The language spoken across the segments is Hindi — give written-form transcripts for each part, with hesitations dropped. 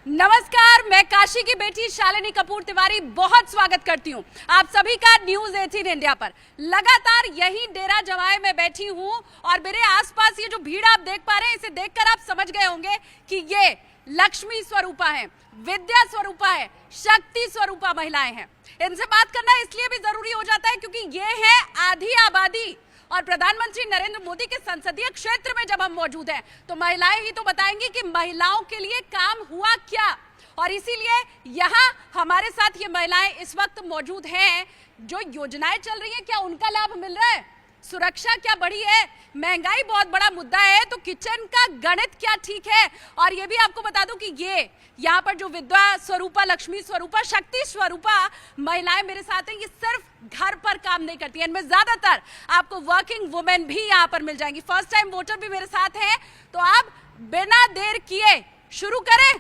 नमस्कार, मैं काशी की बेटी शालिनी कपूर तिवारी बहुत स्वागत करती हूँ आप सभी का न्यूज 18 इंडिया पर। लगातार यही डेरा जवाए में बैठी हूँ और मेरे आसपास ये जो भीड़ आप देख पा रहे हैं, इसे देखकर आप समझ गए होंगे कि ये लक्ष्मी स्वरूपा है, विद्या स्वरूपा है, शक्ति स्वरूपा महिलाएं हैं। इनसे बात करना इसलिए भी जरूरी हो जाता है क्योंकि ये है आधी आबादी और प्रधानमंत्री नरेंद्र मोदी के संसदीय क्षेत्र में जब हम मौजूद हैं तो महिलाएं ही तो बताएंगी कि महिलाओं के लिए काम हुआ क्या। और इसीलिए यहाँ हमारे साथ ये महिलाएं इस वक्त मौजूद हैं। जो योजनाएं चल रही हैं क्या उनका लाभ मिल रहा है? सुरक्षा क्या बढ़ी है? महंगाई बहुत बड़ा मुद्दा है तो किचन का गणित क्या ठीक है? और ये भी आपको बता दूं कि ये यहाँ पर जो विद्या स्वरूपा, लक्ष्मी स्वरूपा, शक्ति स्वरूपा महिलाएं मेरे साथ हैं, ये सिर्फ घर पर काम नहीं करती हैं। इनमें ज्यादातर आपको वर्किंग वुमेन भी यहाँ पर मिल जाएंगी। फर्स्ट टाइम वोटर भी मेरे साथ हैं। तो आप बिना देर किए शुरू करें।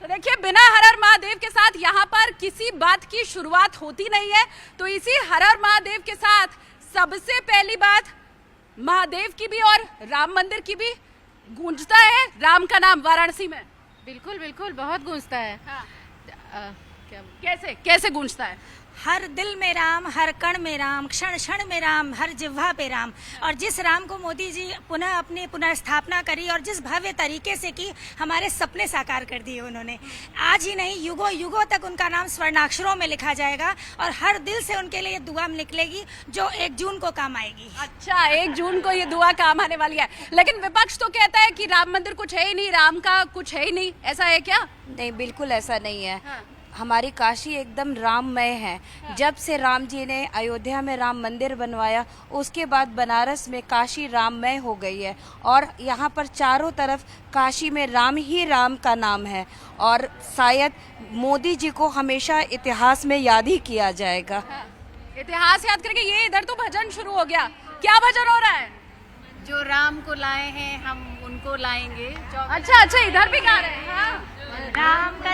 तो देखिए, बिना हर हर महादेव के साथ यहाँ पर किसी बात की शुरुआत होती नहीं है। तो इसी हर हर महादेव के साथ सबसे पहली बात महादेव की भी और राम मंदिर की भी गूंजता है राम का नाम वाराणसी में। बिल्कुल बिल्कुल, बहुत गूंजता है। हाँ। कैसे कैसे गूंजता है? हर दिल में राम, हर कण में राम, क्षण क्षण में राम, हर जिह्वा पे राम। और जिस राम को मोदी जी पुनः अपनी पुनर्स्थापना करी और जिस भव्य तरीके से की, हमारे सपने साकार कर दिए उन्होंने। आज ही नहीं, युगों युगों तक उनका नाम स्वर्णाक्षरों में लिखा जाएगा और हर दिल से उनके लिए दुआ निकलेगी जो 1 जून को काम आएगी। अच्छा, 1 जून को ये दुआ काम आने वाली है। लेकिन विपक्ष तो कहता है कि राम मंदिर कुछ है ही नहीं, राम का कुछ है ही नहीं। ऐसा है क्या? नहीं, बिल्कुल ऐसा नहीं है। हाँ। हमारी काशी एकदम राममय है। हाँ। जब से राम जी ने अयोध्या में राम मंदिर बनवाया उसके बाद बनारस में काशी राममय हो गई है और यहाँ पर चारों तरफ काशी में राम ही राम का नाम है और शायद मोदी जी को हमेशा इतिहास में याद ही किया जाएगा। हाँ। इतिहास याद करके ये इधर तो भजन शुरू हो गया। क्या भजन हो रहा है? जो राम को लाए हैं हम उनको लाएंगे। अच्छा अच्छा, इधर भी गा रहे हैं। हाँ। राम का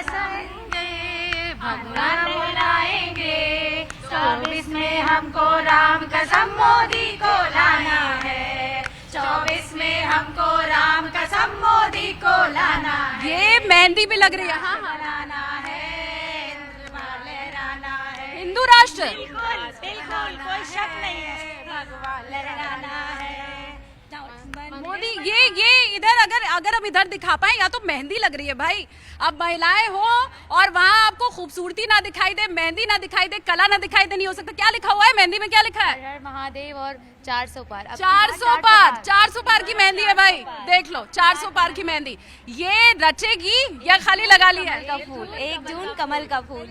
भगवान लाएंगे 24 में हमको राम कसम मोदी को लाना है। 24 में हमको राम कसम मोदी को लाना है। ये मेहंदी भी लग रही है। हाँ हाँ, लाना है, लहराना है। हिंदू राष्ट्र। बिल्कुल बिल्कुल, कोई शक नहीं है। भगवान लहराना है। मोदी ये इधर अगर हम इधर दिखा पाए, या तो मेहंदी लग रही है भाई। अब महिलाएं हो और वहाँ आपको खूबसूरती ना दिखाई दे, मेहंदी ना दिखाई दे, कला ना दिखाई दे, नहीं हो सकता। क्या लिखा हुआ है मेहंदी में? क्या लिखा है? हर हर महादेव और 400 पार। 400 पार, 400 पार की मेहंदी है भाई। देख लो, 400 पार की मेहंदी। ये रचेगी या खाली लगा ली है? का फूल, 1 जून कमल का फूल।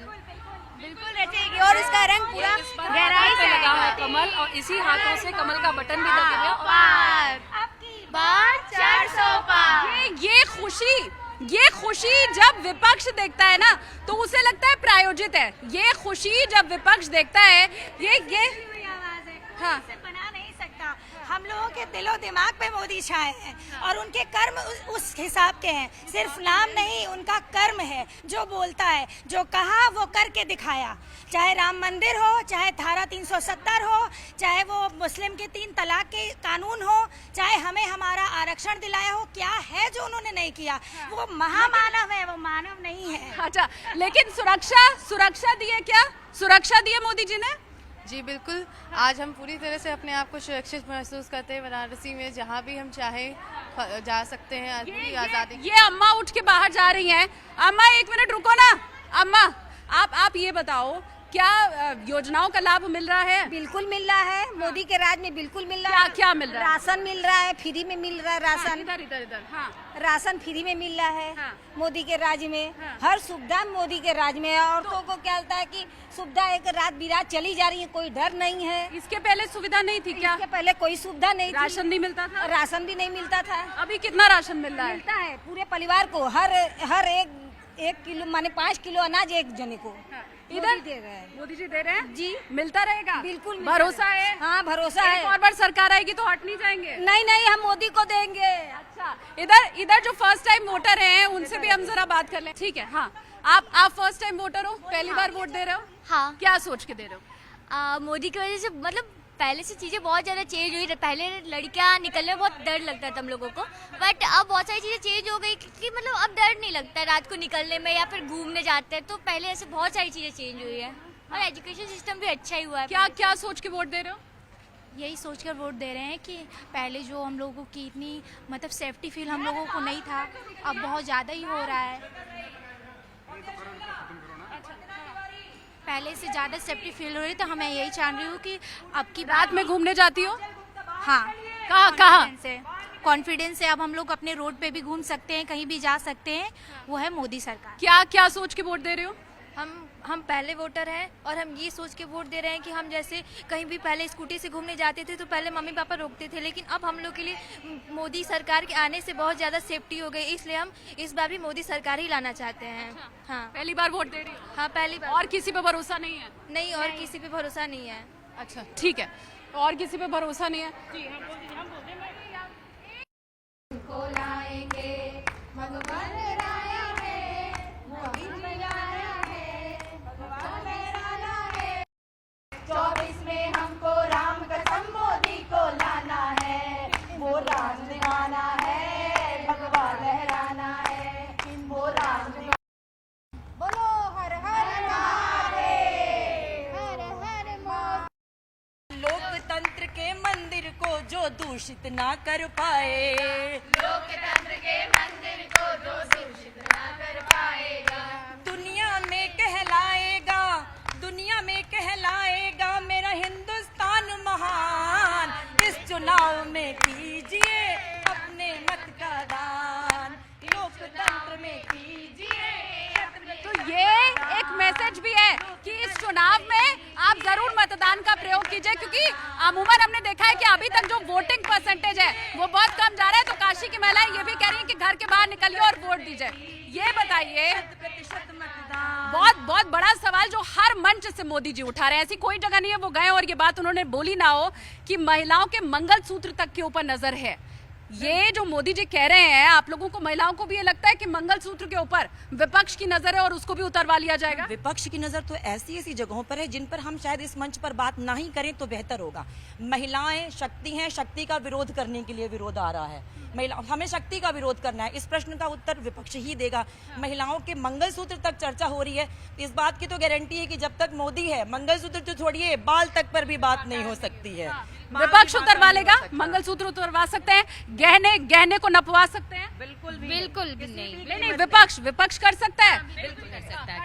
बिल्कुल रचेगी और इसका रंग पूरा गहराई से लगा है कमल और इसी हाथों से कमल का बटन भी लगे हुए हैं। बार 400 पार। ये खुशी जब विपक्ष देखता है ना तो उसे लगता है प्रायोजित है। ये खुशी जब विपक्ष देखता है, ये आवाज है, हाँ। इसे बना नहीं सकता। हम लोगों के दिलो दिमाग पे मोदी छाए हैं और उनके कर्म उस हिसाब के हैं। सिर्फ नाम नहीं, उनका कर्म है जो बोलता है, जो कहा वो करके दिखाया। चाहे राम मंदिर हो, चाहे धारा 370 हो, चाहे वो मुस्लिम के 3 तलाक के कानून हो, चाहे हमें हमारा आरक्षण दिलाया हो, क्या है जो उन्होंने नहीं किया? वो महामानव है, वो मानव नहीं है। अच्छा, लेकिन सुरक्षा दी है क्या? सुरक्षा दी है मोदी जी ने? जी बिल्कुल, आज हम पूरी तरह से अपने आप को सुरक्षित महसूस करते हैं। वाराणसी में जहाँ भी हम चाहें जा सकते हैं। आज पूरी आज़ादी। ये अम्मा उठ के बाहर जा रही हैं। अम्मा 1 मिनट रुको ना। अम्मा, आप ये बताओ, क्या योजनाओं का लाभ मिल रहा है? बिल्कुल मिल रहा है। मोदी के राज में बिल्कुल मिल रहा है। क्या मिल रहा है? राशन मिल रहा है, फ्री में मिल रहा है राशन। इधर। हाँ। राशन फ्री में मिल रहा है। हाँ। मोदी के राज में हाँ। हर सुविधा मोदी के राज में है। औरतों को क्या लगता है कि सुविधा एक रात बिरात चली जा रही है, कोई डर नहीं है। इसके पहले सुविधा नहीं थी क्या? इसके पहले कोई सुविधा नहीं थी। राशन नहीं मिलता था? राशन भी नहीं मिलता था। अभी कितना राशन मिल रहा है? मिलता है पूरे परिवार को, हर एक किलो माने 5 किलो अनाज एक जने को। इधर दे रहे हैं। मोदी जी दे रहे हैं जी, मिलता रहेगा? बिल्कुल मिलता भरोसा है? हाँ, भरोसा एक है। और बार सरकार आएगी तो हट नहीं जाएंगे? नहीं, हम मोदी को देंगे। अच्छा, इधर जो फर्स्ट टाइम वोटर हैं उनसे भी हम जरा बात कर लें। ठीक है। हाँ, आप फर्स्ट टाइम वोटर हो, पहली बार वोट दे रहे हो? हाँ। क्या सोच के दे रहे हो? मोदी की वजह से मतलब पहले से चीज़ें बहुत ज़्यादा चेंज हुई। पहले लड़कियां निकलने में बहुत डर लगता था हम लोगों को, बट अब बहुत सारी चीज़ें चेंज हो गई कि मतलब अब डर नहीं लगता रात को निकलने में या फिर घूमने जाते हैं। तो पहले ऐसे बहुत सारी चीज़ें चेंज हुई है और एजुकेशन सिस्टम भी अच्छा ही हुआ है। क्या क्या सोच के वोट दे रहे हो? यही सोचकर वोट दे रहे हैं कि पहले जो हम लोगों की इतनी मतलब सेफ्टी फील हम लोगों को नहीं था, अब बहुत ज़्यादा ही हो रहा है। पहले से ज़्यादा सेफ्टी फील हो रही, तो मैं यही चाह रही हूँ कि अब की रात में घूमने जाती हो? हाँ, कहाँ? कॉन्फिडेंस से अब हम लोग अपने रोड पे भी घूम सकते हैं, कहीं भी जा सकते हैं। वो है मोदी सरकार। क्या क्या सोच के वोट दे रहे हो? हम पहले वोटर हैं और हम ये सोच के वोट दे रहे हैं कि हम जैसे कहीं भी पहले स्कूटी से घूमने जाते थे तो पहले मम्मी पापा रोकते थे, लेकिन अब हम लोग के लिए मोदी सरकार के आने से बहुत ज़्यादा सेफ्टी हो गई, इसलिए हम इस बार भी मोदी सरकार ही लाना चाहते हैं। हाँ, पहली बार वोट दे रही हो? हाँ, पहली बार। और किसी पे भरोसा नहीं है? नहीं, और किसी पे भरोसा नहीं है। अच्छा, ठीक है। और किसी पे भरोसा नहीं है? लोकतंत्र के मंदिर को जो दूषित ना कर पाए, लोकतंत्र के मंदिर को जो दूषित ना कर पाएगा, दुनिया में कहलाएगा, दुनिया में कहलाएगा मेरा हिंदुस्तान महान। इस चुनाव में कीजिए अपने मत का दान, लोकतंत्र में कीजिए। तो ये एक मैसेज भी है कि इस चुनाव में आप जरूर मतदान का प्रयोग कीजिए, क्योंकि अमूमन हमने देखा है कि अभी तक जो वोटिंग परसेंटेज है वो बहुत कम जा रहा है। तो काशी की महिलाएं ये भी कह रही हैं कि घर के बाहर निकलिए और वोट दीजिए। ये बताइए, बहुत बहुत बड़ा सवाल जो हर मंच से मोदी जी उठा रहे हैं, ऐसी कोई जगह नहीं है वो गए और ये बात उन्होंने बोली ना हो कि महिलाओं के मंगलसूत्र तक के ऊपर नजर है। ये जो मोदी जी कह रहे हैं, आप लोगों को महिलाओं को भी ये लगता है कि मंगलसूत्र के ऊपर विपक्ष की नजर है और उसको भी उतरवा लिया जाएगा? विपक्ष की नजर तो ऐसी ऐसी जगहों पर है जिन पर हम शायद इस मंच पर बात ना ही करें तो बेहतर होगा। महिलाएं शक्ति हैं, शक्ति का विरोध करने के लिए विरोध आ रहा है। हमें शक्ति का विरोध करना है, इस प्रश्न का उत्तर विपक्ष ही देगा। महिलाओं के मंगलसूत्र तक चर्चा हो रही है, इस बात की तो गारंटी है कि जब तक मोदी है, मंगलसूत्र तो छोड़िए, बाल तक पर भी बात नहीं हो सकती है। विपक्ष उतरवा लेगा, मंगलसूत्र उतरवा सकते हैं, गहने को नपवा सकते हैं? बिल्कुल भी नहीं, विपक्ष कर सकता है।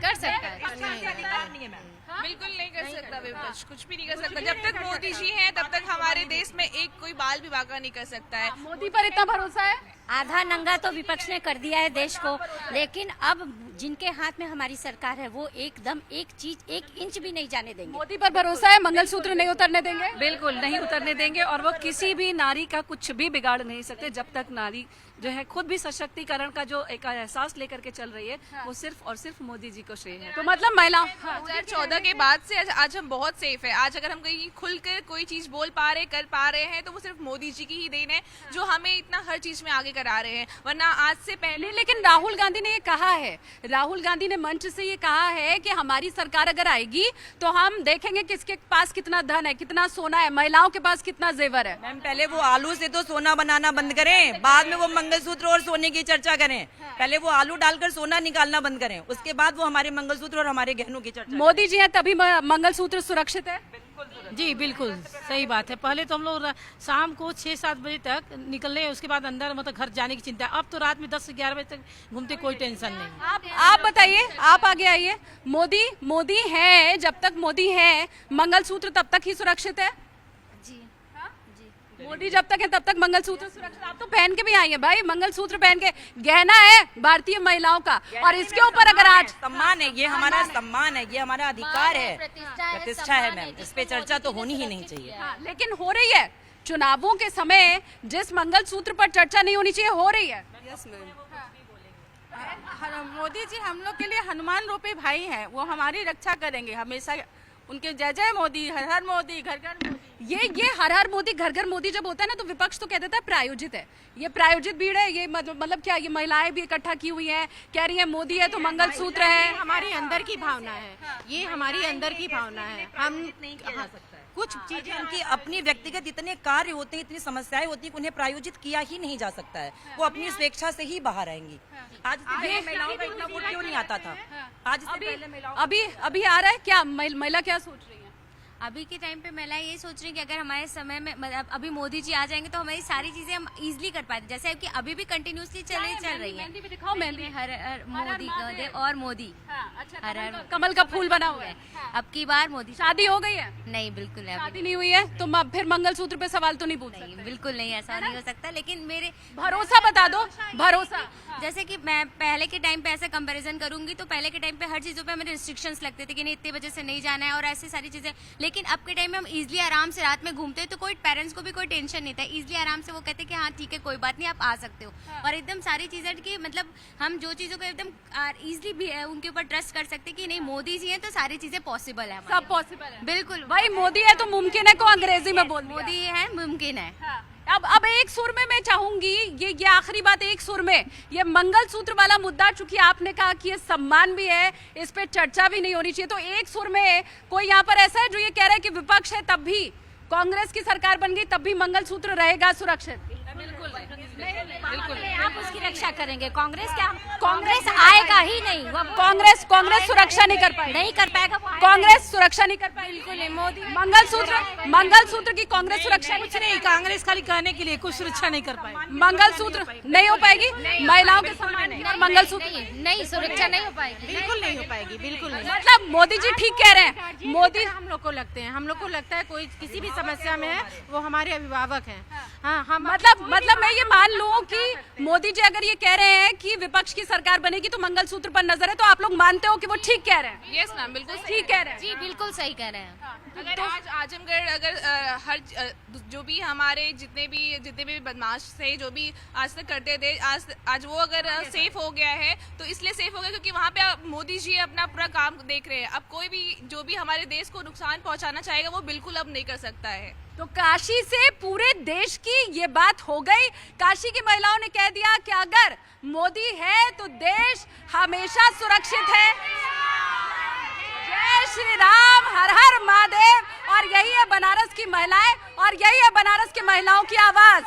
कर सकता है। बिल्कुल नहीं कर सकता विपक्ष, कुछ भी नहीं कर सकता। जब तक मोदी जी हैं तब तक हमारे देश में एक कोई बाल भी बाका नहीं कर सकता है। मोदी पर इतना भरोसा है? आधा नंगा तो विपक्ष ने कर दिया है देश को, लेकिन अब जिनके हाथ में हमारी सरकार है वो एकदम एक चीज 1 इंच भी नहीं जाने देंगे। मोदी पर भरोसा है, मंगलसूत्र नहीं उतरने देंगे? बिल्कुल नहीं उतरने देंगे, और वो किसी भी नारी का कुछ भी बिगाड़ नहीं सकते जब तक नारी जो है खुद भी सशक्तिकरण का जो एक एहसास लेकर के चल रही है, वो सिर्फ और सिर्फ मोदी जी को श्रेय है। तो मतलब महिला 2014 के बाद से आज हम बहुत सेफ है। आज अगर हम कहीं खुलकर कोई चीज बोल पा रहे, कर पा रहे हैं, तो वो सिर्फ मोदी जी की ही देन है जो हमें इतना हर चीज में आगे करा रहे हैं। वरना आज से पहले लेकिन राहुल गांधी ने ये कहा है, राहुल गांधी ने मंच से ये कहा है कि हमारी सरकार अगर आएगी तो हम देखेंगे किसके पास कितना धन है, कितना सोना है, महिलाओं के पास कितना जेवर है। मैम, पहले वो आलू से तो सोना बनाना बंद करें, बाद में वो मंगलसूत्र और सोने की चर्चा करें। पहले वो आलू डालकर सोना निकालना बंद करें, उसके बाद वो हमारे मंगलसूत्र और हमारे गहनों की चर्चा। मोदी जी हैं तभी मंगलसूत्र सुरक्षित है? जी बिल्कुल सही बात है। पहले तो हम लोग शाम को 6-7 बजे तक निकलने, उसके बाद अंदर मतलब घर जाने की चिंता। अब तो रात में 10 से 11 बजे तक घूमते, कोई टेंशन नहीं। आप बताइए, आप आगे आइए। मोदी है, जब तक मोदी है मंगलसूत्र तब तक ही सुरक्षित है? मोदी जब तक है तब तक मंगलसूत्र सुरक्षित। आप तो पहन के भी आई है भाई, मंगलसूत्र पहन के, गहना है भारतीय महिलाओं का, और इसके ऊपर अगर आज सम्मान है, ये हमारा सम्मान है, ये हमारा अधिकार है, प्रतिष्ठा है मैम, इस पे चर्चा तो होनी ही नहीं चाहिए। लेकिन हो रही है। चुनावों के समय जिस मंगलसूत्र पर चर्चा नहीं होनी चाहिए, हो रही है। मोदी जी हम लोग के लिए हनुमान रूपी भाई हैं, वो हमारी रक्षा करेंगे हमेशा। उनके जय जय मोदी, हर हर मोदी, घर घर मोदी। ये हर हर मोदी, घर घर मोदी जब होता है ना, तो विपक्ष तो कह देता है प्रायोजित है। ये प्रायोजित भीड़ है, ये मतलब क्या, ये महिलाएं भी इकट्ठा की हुई हैं, कह रही है मोदी है तो मंगलसूत्र है। हमारी अंदर की भावना है, ये हमारी अंदर की भावना है। हम नहीं कहा सकता है, कुछ चीजें उनकी अपनी व्यक्तिगत इतने कार्य होते हैं, इतनी समस्याएं होती हैं कि उन्हें प्रायोजित किया ही नहीं जा सकता है। वो अपनी स्वेच्छा से ही बाहर आएंगी। आज से पहले महिलाओं का इतना वोट क्यों नहीं आता था? आज से पहले महिलाओं अभी आ रहा है क्या? महिला क्या सोच रही है? अभी के टाइम पे महिलाएं ये सोच रही हैं कि अगर हमारे समय में मतलब अभी मोदी जी आ जाएंगे तो हमारी सारी चीजें हम इजीली कर पाते, जैसे कि अभी भी कंटिन्यूसली चल रही है। भी दिखाओ, मेहंदी। हर मोदी और मोदी, हर हर कमल का फूल बना हुआ है। अब की बार मोदी। शादी हो गई है? नहीं, बिल्कुल नहीं, शादी नहीं हुई है तो फिर मंगलसूत्र पे सवाल तो नहीं पूछ नहीं, बिल्कुल नहीं, ऐसा नहीं हो सकता। लेकिन मेरे भरोसा बता दो, भरोसा। जैसे कि मैं पहले के टाइम पे ऐसा कंपैरिजन करूंगी तो पहले के टाइम पे हर चीजों पे हमें रिस्ट्रिक्शंस लगते थे कि नहीं इतने बजे से नहीं जाना है और ऐसी सारी चीजें। लेकिन अब के टाइम में हम इजीली आराम से रात में घूमते हैं तो कोई पेरेंट्स को भी कोई टेंशन नहीं था, इजीली आराम से वो कहते हैं कि हाँ ठीक है कोई बात नहीं आप आ सकते हो। और एकदम सारी चीजें की मतलब हम जो चीजों को एकदम इजीली भी उनके ऊपर ट्रस्ट कर सकते हैं कि नहीं मोदी जी हैं तो सारी चीजें पॉसिबल है, सब पॉसिबल है। बिल्कुल भाई मोदी है तो मुमकिन है को अंग्रेजी में बोल दिया। मोदी है मुमकिन है। अब एक सुर में मैं चाहूंगी ये आखिरी बात एक सुर में, ये मंगलसूत्र वाला मुद्दा चूंकि आपने कहा कि ये सम्मान भी है, इस पे चर्चा भी नहीं होनी चाहिए, तो एक सुर में कोई यहाँ पर ऐसा है जो ये कह रहा है कि विपक्ष है तब भी कांग्रेस की सरकार बन गई तब भी मंगलसूत्र रहेगा सुरक्षित? बिल्कुल आप उसकी रक्षा करेंगे। कांग्रेस आएगा ही नहीं, वो कांग्रेस सुरक्षा नहीं कर पाएगी, नहीं कर पाएगा। कांग्रेस सुरक्षा नहीं कर पाएगी। बिल्कुल नहीं, मोदी मंगलसूत्र की कांग्रेस सुरक्षा कुछ नहीं, कांग्रेस खाली कहने के लिए कुछ सुरक्षा नहीं कर पाए। मंगलसूत्र नहीं हो पाएगी, महिलाओं के सम्मान और मंगलसूत्र नहीं सुरक्षा नहीं हो पाएगी, बिल्कुल नहीं हो पाएगी, बिल्कुल नहीं। मतलब मोदी जी ठीक कह रहे हैं। मोदी हम लोग को लगते हैं, हम लोग को लगता है कोई किसी भी समस्या में है वो हमारे अभिभावक हैं। हाँ, हम मतलब मैं ये मान लूं कि मोदी जी अगर ये कह रहे हैं कि विपक्ष की सरकार बनेगी तो मंगलसूत्र पर नजर है, तो आप लोग मानते हो कि वो ठीक कह रहे हैं? यस मैम, बिल्कुल ठीक कह रहे हैं। जी बिल्कुल सही कह रहे हैं। अगर आज आजमगढ़ अगर हर जो भी हमारे जितने भी बदमाश थे जो भी आज तक करते थे, आज वो अगर सेफ हो गया है तो इसलिए सेफ हो गया क्योंकि वहाँ पे मोदी जी अपना पूरा काम देख रहे हैं। अब कोई भी जो भी हमारे देश को नुकसान पहुँचाना चाहेगा वो बिल्कुल अब नहीं कर सकता है। तो काशी से पूरे देश की ये बात हो गई। काशी की महिलाओं ने कह दिया कि अगर मोदी है तो देश हमेशा सुरक्षित है। जय श्री राम, हर हर महादेव। और यही है बनारस की महिलाएं और यही है बनारस की महिलाओं की आवाज।